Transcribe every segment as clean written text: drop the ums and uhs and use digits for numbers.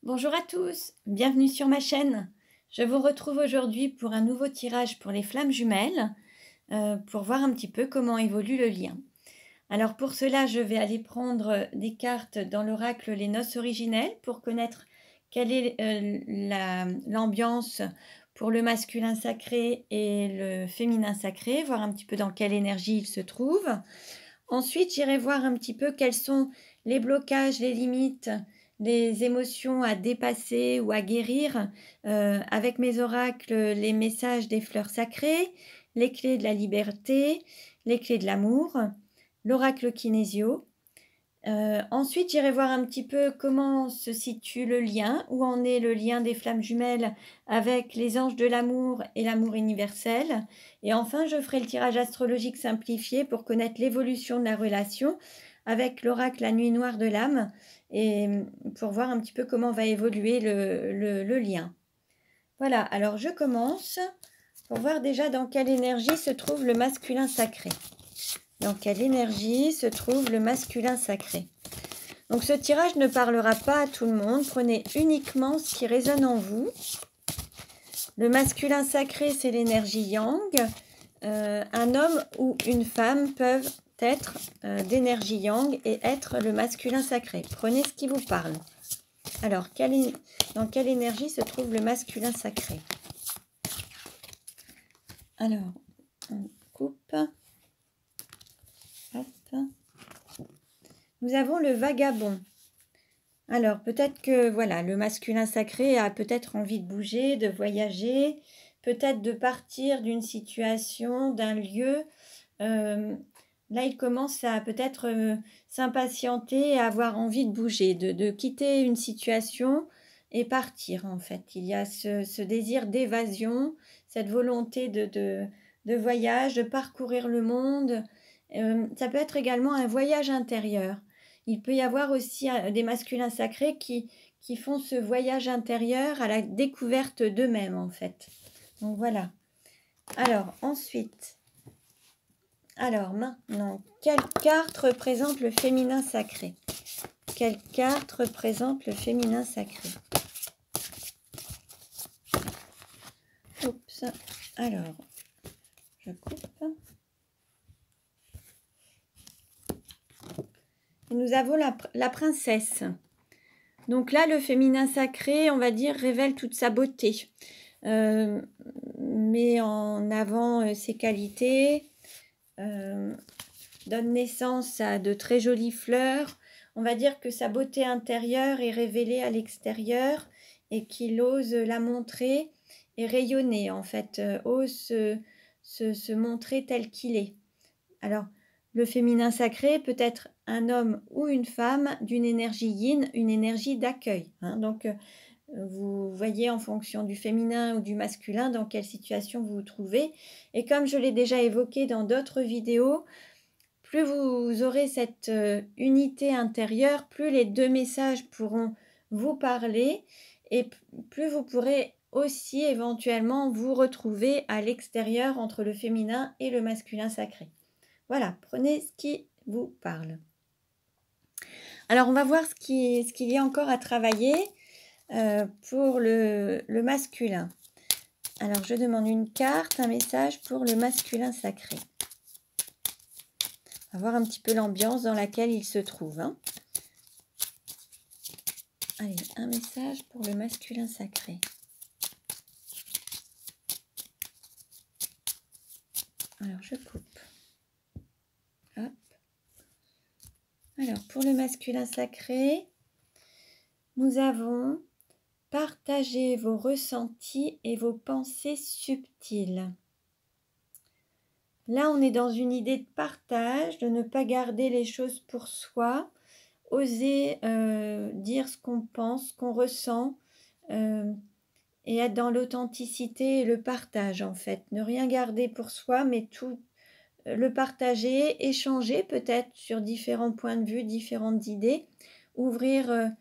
Bonjour à tous, bienvenue sur ma chaîne. Je vous retrouve aujourd'hui pour un nouveau tirage pour les flammes jumelles, pour voir un petit peu comment évolue le lien. Alors pour cela, je vais aller prendre des cartes dans l'oracle Les Noces Originelles pour connaître quelle est l'ambiance pour le masculin sacré et le féminin sacré, voir un petit peu dans quelle énergie ils se trouvent. Ensuite, j'irai voir un petit peu quels sont les blocages, les limites, les émotions à dépasser ou à guérir avec mes oracles, les messages des fleurs sacrées, les clés de la liberté, les clés de l'amour, l'oracle kinésio. Ensuite, j'irai voir un petit peu comment se situe le lien, où en est le lien des flammes jumelles avec les anges de l'amour et l'amour universel. Et enfin, je ferai le tirage astrologique simplifié pour connaître l'évolution de la relation avec l'oracle La Nuit Noire de l'âme et pour voir un petit peu comment va évoluer le lien. Voilà, alors je commence pour voir déjà dans quelle énergie se trouve le masculin sacré. Dans quelle énergie se trouve le masculin sacré. Donc ce tirage ne parlera pas à tout le monde, prenez uniquement ce qui résonne en vous. Le masculin sacré, c'est l'énergie yang. Un homme ou une femme peuvent être d'énergie yang et être le masculin sacré. Prenez ce qui vous parle. Alors, dans quelle énergie se trouve le masculin sacré? Alors, on coupe. Nous avons le vagabond. Alors, peut-être que voilà, le masculin sacré a peut-être envie de bouger, de voyager, peut-être de partir d'une situation, d'un lieu. Là, il commence à peut-être s'impatienter et avoir envie de bouger, de quitter une situation et partir, en fait. Il y a ce désir d'évasion, cette volonté de voyage, de parcourir le monde. Ça peut être également un voyage intérieur. Il peut y avoir aussi des masculins sacrés qui font ce voyage intérieur à la découverte d'eux-mêmes, en fait. Donc voilà. Alors, ensuite, maintenant, quelle carte représente le féminin sacré? Quelle carte représente le féminin sacré? Oups. Alors, je coupe. Et nous avons la princesse. Donc là, le féminin sacré, on va dire, révèle toute sa beauté. Met en avant ses qualités, donne naissance à de très jolies fleurs. On va dire que sa beauté intérieure est révélée à l'extérieur et qu'il ose la montrer et rayonner, en fait, ose se montrer tel qu'il est. Alors, le féminin sacré peut être un homme ou une femme d'une énergie yin, une énergie d'accueil. Donc, vous voyez en fonction du féminin ou du masculin dans quelle situation vous vous trouvez. Et comme je l'ai déjà évoqué dans d'autres vidéos, plus vous aurez cette unité intérieure, plus les deux messages pourront vous parler et plus vous pourrez aussi éventuellement vous retrouver à l'extérieur entre le féminin et le masculin sacré. Voilà, prenez ce qui vous parle. Alors, on va voir ce qu'il y a encore à travailler pour le masculin. Alors, je demande une carte, un message pour le masculin sacré. On va voir un petit peu l'ambiance dans laquelle il se trouve. Allez, un message pour le masculin sacré. Alors, je coupe. Hop. Alors, pour le masculin sacré, nous avons partagé vos ressentis et vos pensées subtiles. Là, on est dans une idée de partage, de ne pas garder les choses pour soi, oser dire ce qu'on pense, ce qu'on ressent, et être dans l'authenticité et le partage, en fait. Ne rien garder pour soi, mais tout le partager, échanger peut-être sur différents points de vue, différentes idées, ouvrir,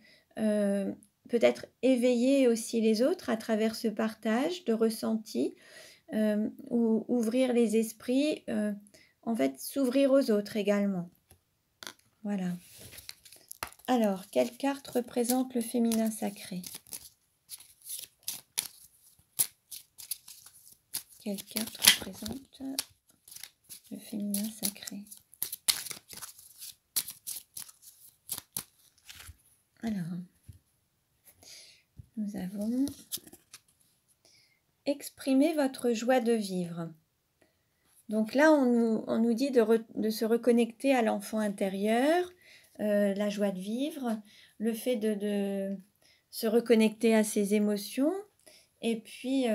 peut-être éveiller aussi les autres à travers ce partage de ressentis, ou ouvrir les esprits, en fait, s'ouvrir aux autres également. Voilà. Alors, quelle carte représente le féminin sacré? Quelle carte représente le féminin sacré? Alors, nous avons exprimer votre joie de vivre. Donc là, on nous dit de se reconnecter à l'enfant intérieur, la joie de vivre, le fait de se reconnecter à ses émotions, et puis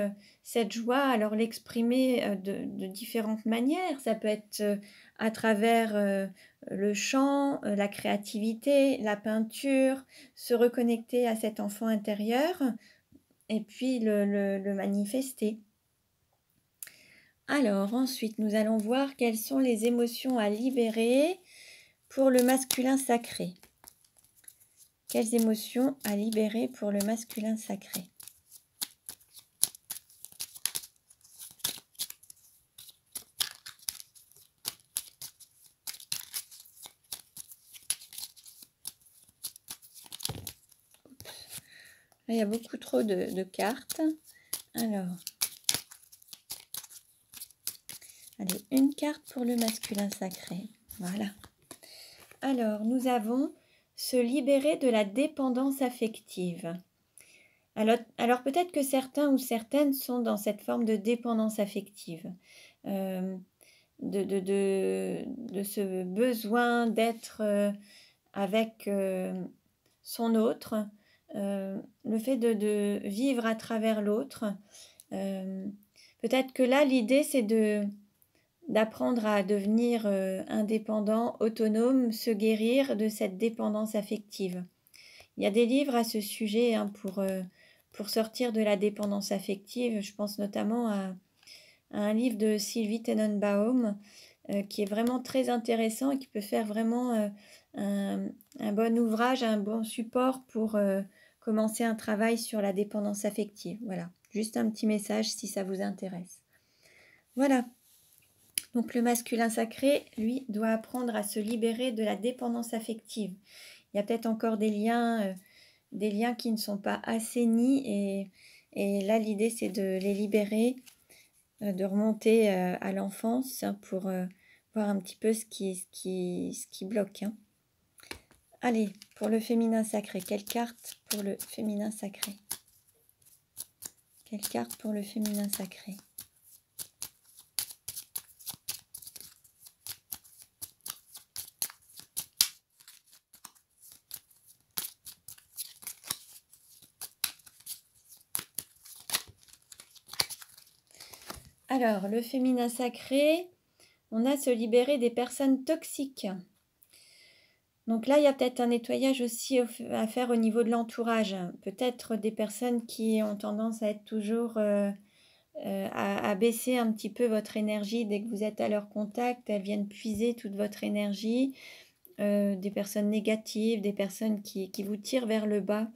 cette joie, alors l'exprimer de différentes manières. Ça peut être à travers le chant, la créativité, la peinture, se reconnecter à cet enfant intérieur, et puis le manifester. Alors ensuite, nous allons voir quelles sont les émotions à libérer pour le masculin sacré. Quelles émotions à libérer pour le masculin sacré? Là, il y a beaucoup trop de cartes. Alors, allez, une carte pour le masculin sacré. Voilà. Alors, nous avons se libérer de la dépendance affective. Alors peut-être que certains ou certaines sont dans cette forme de dépendance affective, de ce besoin d'être avec son autre, le fait de vivre à travers l'autre. Peut-être que là, l'idée, c'est d'apprendre à devenir indépendant, autonome, se guérir de cette dépendance affective. Il y a des livres à ce sujet hein, pour sortir de la dépendance affective. Je pense notamment à un livre de Sylvie Tenenbaum qui est vraiment très intéressant et qui peut faire vraiment un bon ouvrage, un bon support pour commencer un travail sur la dépendance affective. Voilà, juste un petit message si ça vous intéresse. Voilà. Donc le masculin sacré, lui, doit apprendre à se libérer de la dépendance affective. Il y a peut-être encore des liens qui ne sont pas assainis et là l'idée c'est de les libérer, de remonter à l'enfance hein, pour voir un petit peu ce qui bloque. Hein. Allez, pour le féminin sacré, quelle carte pour le féminin sacré? Quelle carte pour le féminin sacré? Alors, le féminin sacré, on a se libérer des personnes toxiques. Donc là, il y a peut-être un nettoyage aussi à faire au niveau de l'entourage. Peut-être des personnes qui ont tendance à être toujours à baisser un petit peu votre énergie dès que vous êtes à leur contact. Elles viennent puiser toute votre énergie. Des personnes négatives, des personnes qui vous tirent vers le bas.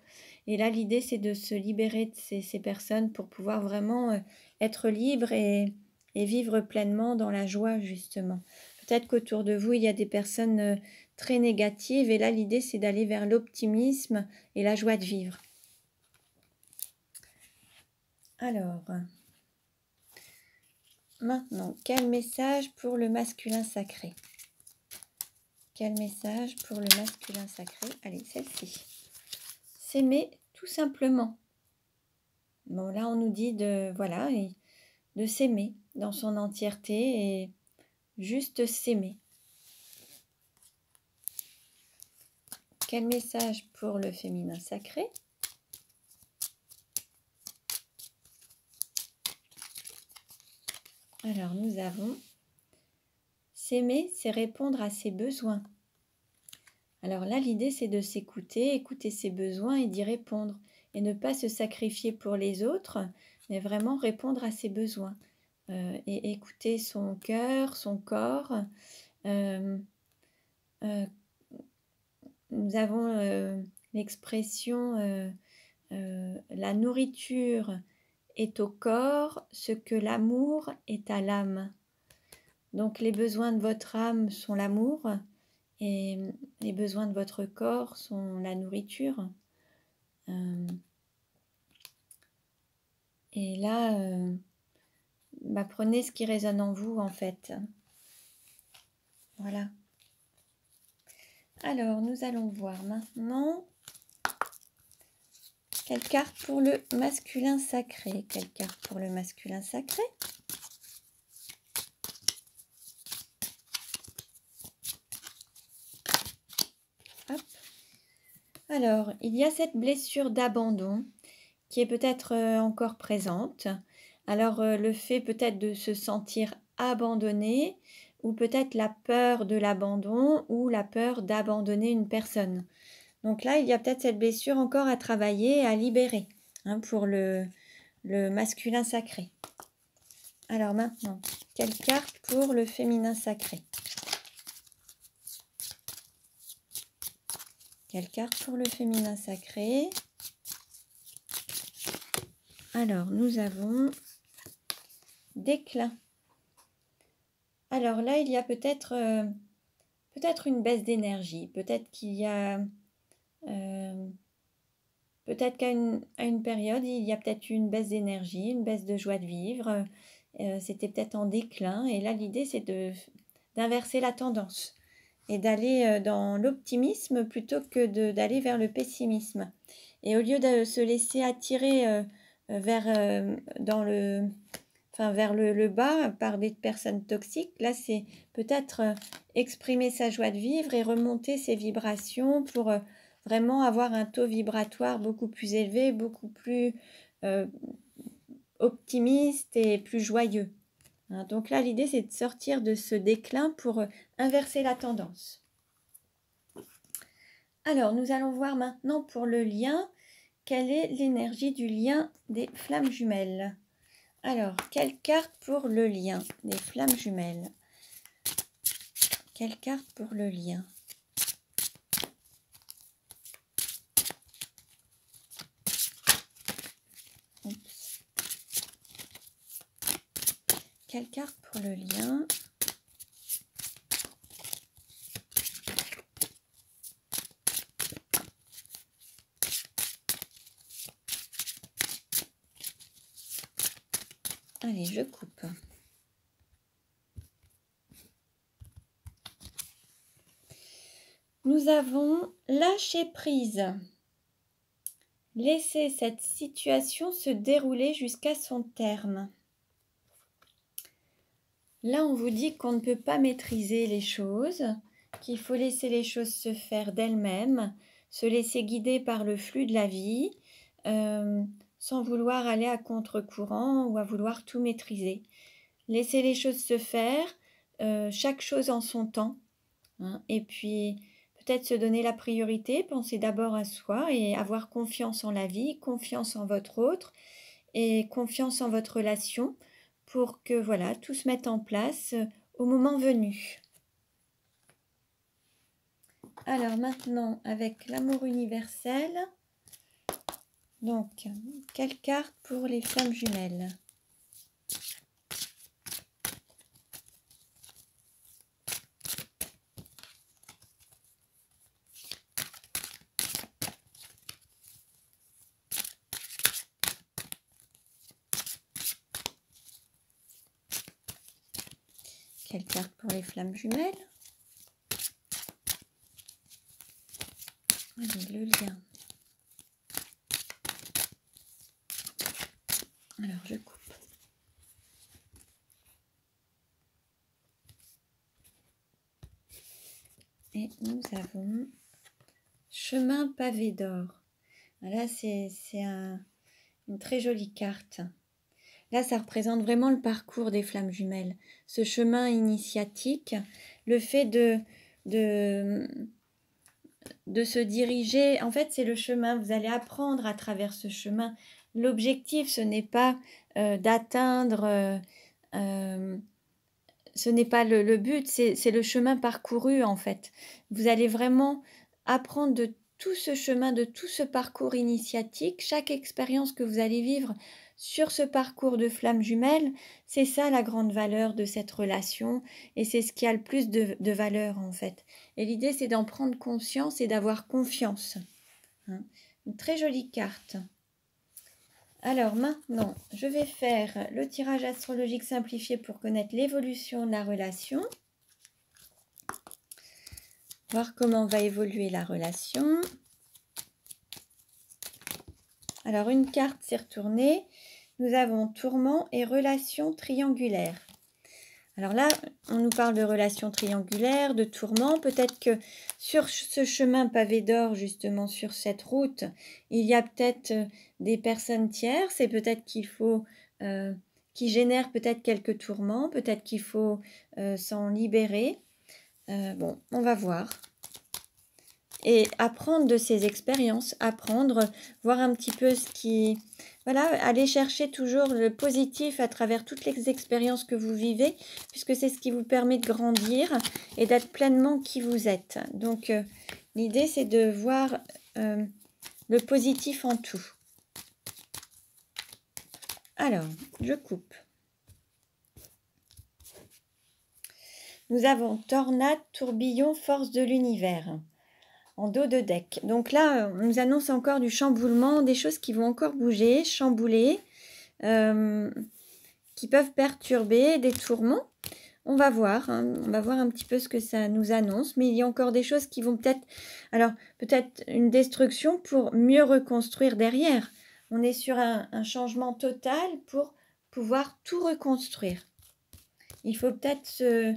Et là, l'idée, c'est de se libérer de ces personnes pour pouvoir vraiment être libre et vivre pleinement dans la joie, justement. Peut-être qu'autour de vous, il y a des personnes très négatives. Et là, l'idée, c'est d'aller vers l'optimisme et la joie de vivre. Alors, maintenant, quel message pour le masculin sacré? Quel message pour le masculin sacré? Allez, celle-ci. S'aimer tout simplement. Bon, là, on nous dit de s'aimer dans son entièreté et juste s'aimer. Quel message pour le féminin sacré? Alors, nous avons s'aimer, c'est répondre à ses besoins. Alors là, l'idée, c'est de s'écouter, écouter ses besoins et d'y répondre. Et ne pas se sacrifier pour les autres, mais vraiment répondre à ses besoins. Et écouter son cœur, son corps. Nous avons l'expression la nourriture est au corps, ce que l'amour est à l'âme. Donc les besoins de votre âme sont l'amour Et les besoins de votre corps sont la nourriture. Et là, prenez ce qui résonne en vous, en fait. Voilà. Alors, nous allons voir maintenant quelle carte pour le masculin sacré. Quelle carte pour le masculin sacré? Hop. Alors, il y a cette blessure d'abandon qui est peut-être encore présente. Alors, le fait peut-être de se sentir abandonné, ou peut-être la peur de l'abandon, ou la peur d'abandonner une personne. Donc là, il y a peut-être cette blessure encore à travailler, à libérer, hein, pour le masculin sacré. Alors maintenant, quelle carte pour le féminin sacré? Quelle carte pour le féminin sacré? Alors, nous avons déclin. Alors là, il y a peut-être une baisse d'énergie. Peut-être qu'il y a... peut-être qu'à une période, il y a peut-être une baisse d'énergie, une baisse de joie de vivre. C'était peut-être en déclin. Et là, l'idée, c'est d'inverser la tendance et d'aller dans l'optimisme plutôt que d'aller vers le pessimisme. Et au lieu de se laisser attirer vers le bas par des personnes toxiques, là, c'est peut-être exprimer sa joie de vivre et remonter ses vibrations pour vraiment avoir un taux vibratoire beaucoup plus élevé, beaucoup plus optimiste et plus joyeux. Hein, donc là, l'idée, c'est de sortir de ce déclin pour inverser la tendance. Alors, nous allons voir maintenant pour le lien, quelle est l'énergie du lien des flammes jumelles. Alors, quelle carte pour le lien des flammes jumelles? Quelle carte pour le lien? Oups. Quelle carte pour le lien? Allez, je coupe. Nous avons lâché prise. Laissez cette situation se dérouler jusqu'à son terme. Là, on vous dit qu'on ne peut pas maîtriser les choses, qu'il faut laisser les choses se faire d'elles-mêmes, se laisser guider par le flux de la vie, sans vouloir aller à contre-courant ou à vouloir tout maîtriser. Laisser les choses se faire, chaque chose en son temps, hein, et puis peut-être se donner la priorité, penser d'abord à soi et avoir confiance en la vie, confiance en votre autre et confiance en votre relation pour que voilà, tout se mette en place au moment venu. Alors maintenant, avec l'amour universel, donc, quelle carte pour les flammes jumelles? Quelle carte pour les flammes jumelles? Allez, le lien. Alors, je coupe. Et nous avons chemin pavé d'or. Là, c'est une très jolie carte. Là, ça représente vraiment le parcours des flammes jumelles. Ce chemin initiatique, le fait de se diriger. En fait, c'est le chemin. Vous allez apprendre à travers ce chemin. L'objectif, ce n'est pas d'atteindre... ce n'est pas le but, c'est le chemin parcouru, en fait. Vous allez vraiment apprendre tout ce chemin, de tout ce parcours initiatique, chaque expérience que vous allez vivre sur ce parcours de flammes jumelles, c'est ça la grande valeur de cette relation et c'est ce qui a le plus de valeur en fait. Et l'idée c'est d'en prendre conscience et d'avoir confiance. Hein. Une très jolie carte. Alors maintenant, je vais faire le tirage astrologique simplifié pour connaître l'évolution de la relation. Voir comment va évoluer la relation. Alors, une carte s'est retournée. Nous avons tourment et relation triangulaire. Alors là, on nous parle de relation triangulaire, de tourment. Peut-être que sur ce chemin pavé d'or, justement, sur cette route, il y a peut-être des personnes tierces et peut-être qu'il faut... qui génèrent peut-être quelques tourments. Peut-être qu'il faut s'en libérer. Bon, on va voir. Et apprendre de ces expériences, apprendre, voir un petit peu ce qui... Voilà, aller chercher toujours le positif à travers toutes les expériences que vous vivez, puisque c'est ce qui vous permet de grandir et d'être pleinement qui vous êtes. Donc, l'idée, c'est de voir le positif en tout. Alors, je coupe. Nous avons tornade, tourbillon, force de l'univers. En dos de deck. Donc là, on nous annonce encore du chamboulement, des choses qui vont encore bouger, chambouler, qui peuvent perturber, des tourments. On va voir, hein, on va voir un petit peu ce que ça nous annonce, mais il y a encore des choses qui vont peut-être... Alors, peut-être une destruction pour mieux reconstruire derrière. On est sur un changement total pour pouvoir tout reconstruire. Il faut peut-être se...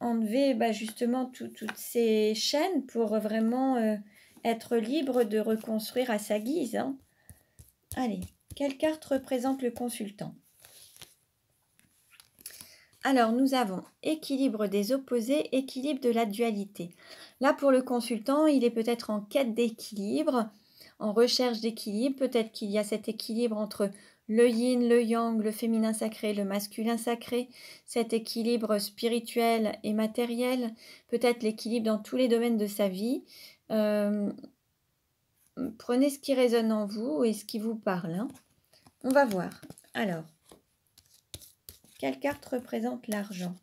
enlever justement toutes ces chaînes pour vraiment être libre de reconstruire à sa guise. Hein. Allez, quelle carte représente le consultant? Alors, nous avons équilibre des opposés, équilibre de la dualité. Là, pour le consultant, il est peut-être en quête d'équilibre, en recherche d'équilibre. Peut-être qu'il y a cet équilibre entre le yin, le yang, le féminin sacré, le masculin sacré, cet équilibre spirituel et matériel, peut-être l'équilibre dans tous les domaines de sa vie. Prenez ce qui résonne en vous et ce qui vous parle. Hein. On va voir. Alors, quelle carte représente l'argent?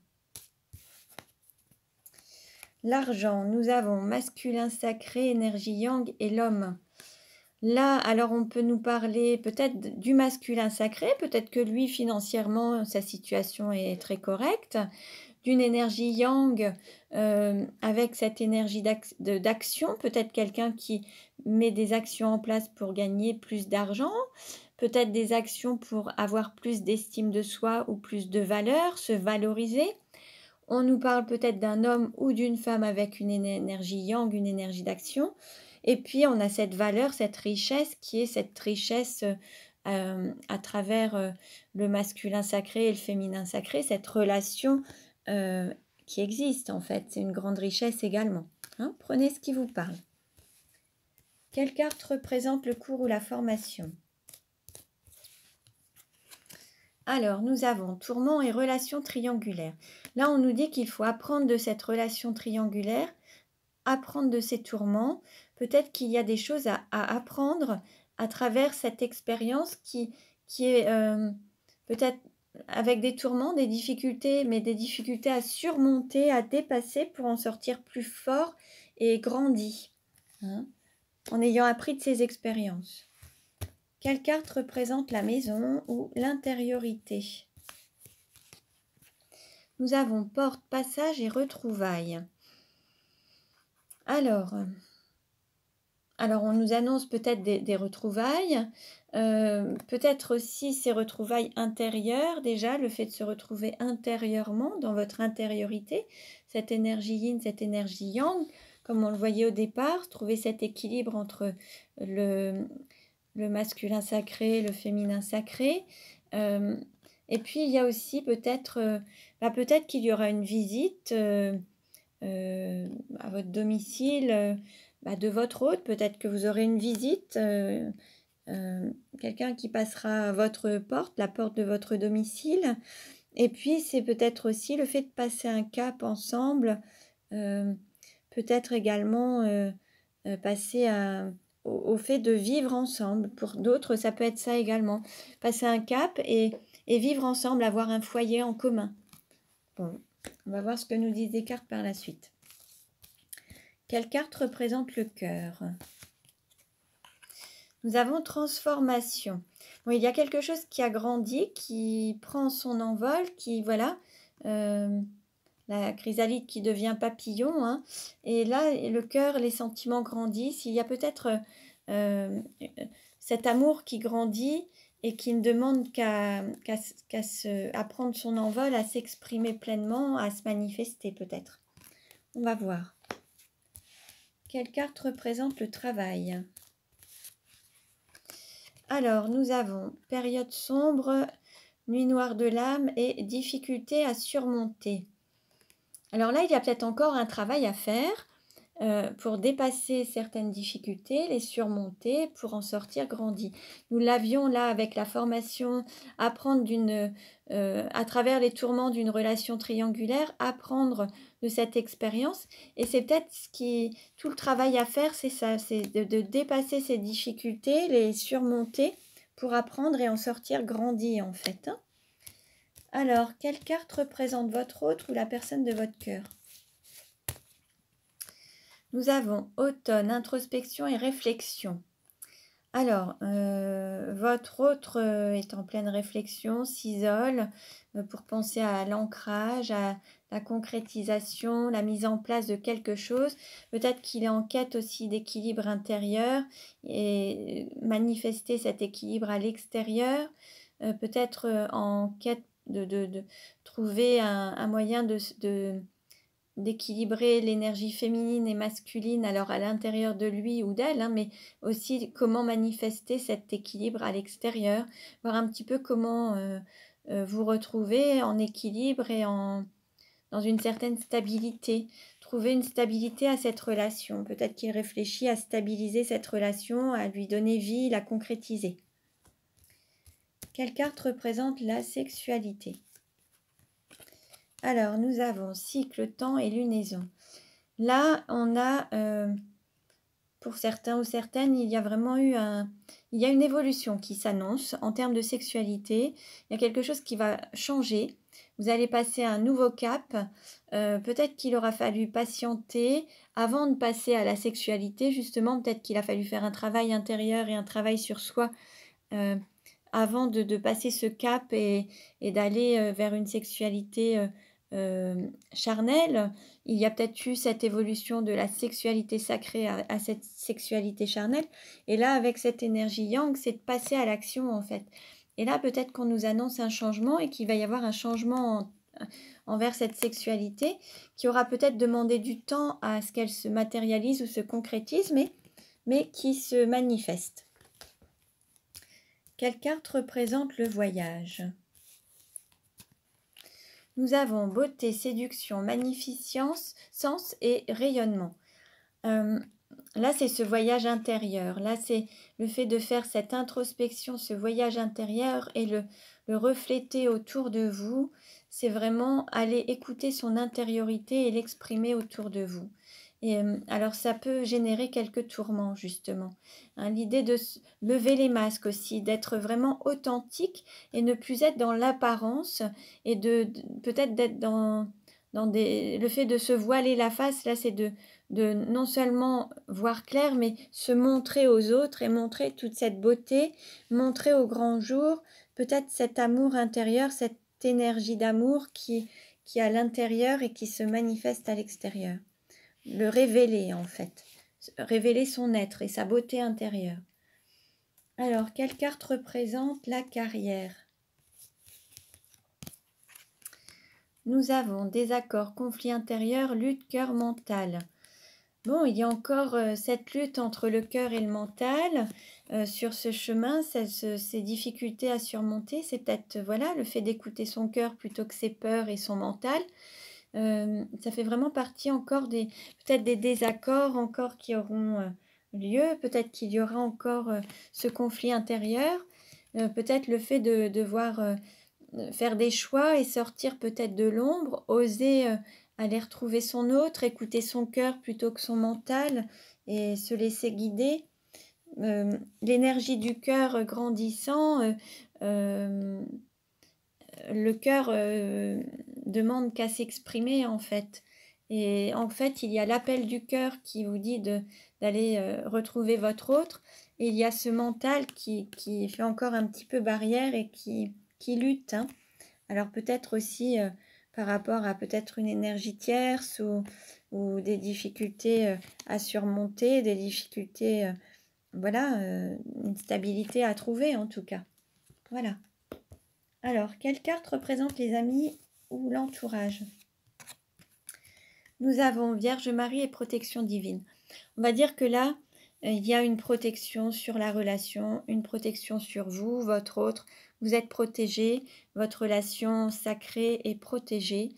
L'argent, nous avons masculin sacré, énergie yang et l'homme. Là, alors on peut nous parler peut-être du masculin sacré, peut-être que lui, financièrement, sa situation est très correcte, d'une énergie yang avec cette énergie d'action, peut-être quelqu'un qui met des actions en place pour gagner plus d'argent, peut-être des actions pour avoir plus d'estime de soi ou plus de valeur, se valoriser. On nous parle peut-être d'un homme ou d'une femme avec une énergie yang, une énergie d'action. Et puis, on a cette valeur, cette richesse qui est cette richesse à travers le masculin sacré et le féminin sacré, cette relation qui existe en fait. C'est une grande richesse également. Hein, prenez ce qui vous parle. Quelle carte représente le cours ou la formation? Alors, nous avons tourment et relation triangulaire. Là, on nous dit qu'il faut apprendre de cette relation triangulaire, apprendre de ces tourments. Peut-être qu'il y a des choses à apprendre à travers cette expérience qui est peut-être avec des tourments, des difficultés, mais des difficultés à surmonter, à dépasser pour en sortir plus fort et grandi, hein, en ayant appris de ces expériences. Quelle carte représente la maison ou l'intériorité? Nous avons porte, passage et retrouvailles. Alors on nous annonce peut-être des retrouvailles, peut-être aussi ces retrouvailles intérieures, déjà le fait de se retrouver intérieurement dans votre intériorité, cette énergie yin, cette énergie yang, comme on le voyait au départ, trouver cet équilibre entre le masculin sacré, le féminin sacré. Et puis, il y a aussi peut-être peut-être qu'il y aura une visite à votre domicile de votre hôte. Peut-être que vous aurez une visite, quelqu'un qui passera à votre porte, la porte de votre domicile. Et puis, c'est peut-être aussi le fait de passer un cap ensemble, peut-être également passer au fait de vivre ensemble. Pour d'autres, ça peut être ça également. Passer un cap et vivre ensemble, avoir un foyer en commun. Bon, on va voir ce que nous disent les cartes par la suite. Quelle carte représente le cœur? Nous avons transformation. Bon, il y a quelque chose qui a grandi, qui prend son envol, qui, voilà, la chrysalide qui devient papillon, hein. Et là, le cœur, les sentiments grandissent. Il y a peut-être cet amour qui grandit et qui ne demande qu'à prendre son envol, à s'exprimer pleinement, à se manifester peut-être. On va voir. Quelle carte représente le travail? Alors, nous avons période sombre, nuit noire de l'âme et difficulté à surmonter. Alors là, il y a peut-être encore un travail à faire pour dépasser certaines difficultés, les surmonter, pour en sortir grandi. Nous l'avions là avec la formation, apprendre à travers les tourments d'une relation triangulaire, apprendre de cette expérience. Et c'est peut-être tout le travail à faire, c'est ça, c'est de dépasser ces difficultés, les surmonter pour apprendre et en sortir grandi en fait. Alors, quelle carte représente votre autre ou la personne de votre cœur? Nous avons automne, introspection et réflexion. Alors, votre autre est en pleine réflexion, s'isole pour penser à l'ancrage, à la concrétisation, la mise en place de quelque chose. Peut-être qu'il est en quête aussi d'équilibre intérieur et manifester cet équilibre à l'extérieur. Peut-être en quête de trouver un moyen d'équilibrer l'énergie féminine et masculine, alors à l'intérieur de lui ou d'elle, hein, mais aussi comment manifester cet équilibre à l'extérieur, voir un petit peu comment vous retrouver en équilibre et dans une certaine stabilité, trouver une stabilité à cette relation. Peut-être qu'il réfléchit à stabiliser cette relation, à lui donner vie, la concrétiser. Quelle carte représente la sexualité? Alors, nous avons cycle, temps et lunaison. Là, on a, pour certains ou certaines, il y a vraiment eu il y a une évolution qui s'annonce en termes de sexualité. Il y a quelque chose qui va changer. Vous allez passer à un nouveau cap. Peut-être qu'il aura fallu patienter avant de passer à la sexualité. Justement, peut-être qu'il a fallu faire un travail intérieur et un travail sur soi avant de passer ce cap et d'aller vers une sexualité charnelle. Il y a peut-être eu cette évolution de la sexualité sacrée à cette sexualité charnelle. Et là, avec cette énergie yang, c'est de passer à l'action en fait. Et là, peut-être qu'on nous annonce un changement et qu'il va y avoir un changement envers cette sexualité qui aura peut-être demandé du temps à ce qu'elle se matérialise ou se concrétise, mais qui se manifeste. Quelle carte représente le voyage? Nous avons beauté, séduction, magnificence, sens et rayonnement. Là, c'est ce voyage intérieur. Là, c'est le fait de faire cette introspection, ce voyage intérieur et le refléter autour de vous. C'est vraiment aller écouter son intériorité et l'exprimer autour de vous. Et alors, ça peut générer quelques tourments, justement. Hein, l'idée de lever les masques aussi, d'être vraiment authentique et ne plus être dans l'apparence et peut-être d'être dans le fait de se voiler la face. Là, c'est de non seulement voir clair, mais se montrer aux autres et montrer toute cette beauté, montrer au grand jour peut-être cet amour intérieur, cette énergie d'amour qui est à l'intérieur et qui se manifeste à l'extérieur. Le révéler en fait, révéler son être et sa beauté intérieure. Alors, quelle carte représente la carrière? Nous avons désaccord, conflit intérieur, lutte, cœur, mental. Bon, il y a encore cette lutte entre le cœur et le mental sur ce chemin, ces difficultés à surmonter. C'est peut-être voilà, le fait d'écouter son cœur plutôt que ses peurs et son mental. Ça fait vraiment partie encore peut-être des désaccords encore qui auront lieu. Peut-être qu'il y aura encore ce conflit intérieur. Peut-être le fait de devoir faire des choix et sortir peut-être de l'ombre, oser aller retrouver son autre, écouter son cœur plutôt que son mental et se laisser guider. L'énergie du cœur grandissant, le cœur demande qu'à s'exprimer en fait. Et en fait, il y a l'appel du cœur qui vous dit d'aller retrouver votre autre. Et il y a ce mental qui fait encore un petit peu barrière et qui lutte. Hein. Alors peut-être aussi par rapport à peut-être une énergie tierce ou des difficultés à surmonter, des difficultés, voilà, une stabilité à trouver en tout cas. Voilà. Alors, quelle carte représente les amis ou l'entourage? Nous avons Vierge Marie et protection divine. On va dire que là, il y a une protection sur la relation, une protection sur vous, votre autre. Vous êtes protégé, votre relation sacrée est protégée.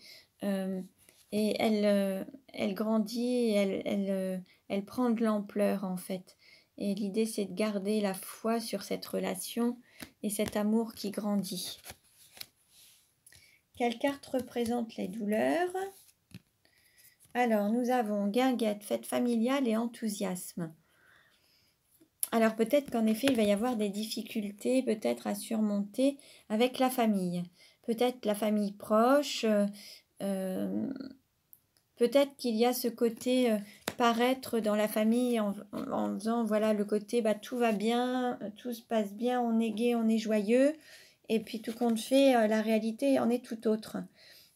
Et elle grandit, elle prend de l'ampleur en fait. Et l'idée, c'est de garder la foi sur cette relation et cet amour qui grandit. Quelle carte représente les douleurs? Alors, nous avons guinguette, fête familiale et enthousiasme. Alors, peut-être qu'en effet, il va y avoir des difficultés, peut-être à surmonter avec la famille. Peut-être la famille proche, peut-être qu'il y a ce côté paraître dans la famille en disant, voilà, le côté, bah, tout va bien, tout se passe bien, on est gai, on est joyeux. Et puis, tout compte fait, la réalité en est tout autre.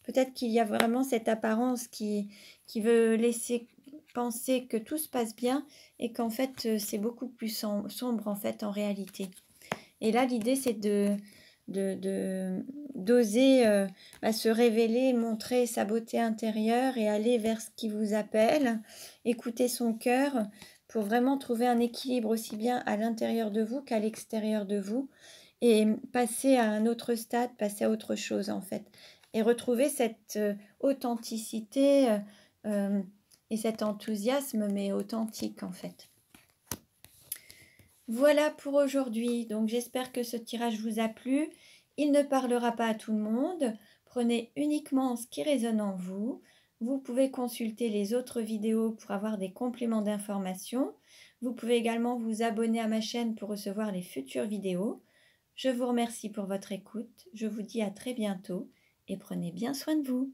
Peut-être qu'il y a vraiment cette apparence qui veut laisser penser que tout se passe bien et qu'en fait, c'est beaucoup plus sombre en fait en réalité. Et là, l'idée, c'est d'oser se révéler, montrer sa beauté intérieure et aller vers ce qui vous appelle, écouter son cœur pour vraiment trouver un équilibre aussi bien à l'intérieur de vous qu'à l'extérieur de vous et passer à un autre stade, passer à autre chose en fait. Et retrouver cette authenticité et cet enthousiasme, mais authentique en fait. Voilà pour aujourd'hui. Donc j'espère que ce tirage vous a plu. Il ne parlera pas à tout le monde. Prenez uniquement ce qui résonne en vous. Vous pouvez consulter les autres vidéos pour avoir des compléments d'information. Vous pouvez également vous abonner à ma chaîne pour recevoir les futures vidéos. Je vous remercie pour votre écoute. Je vous dis à très bientôt et prenez bien soin de vous.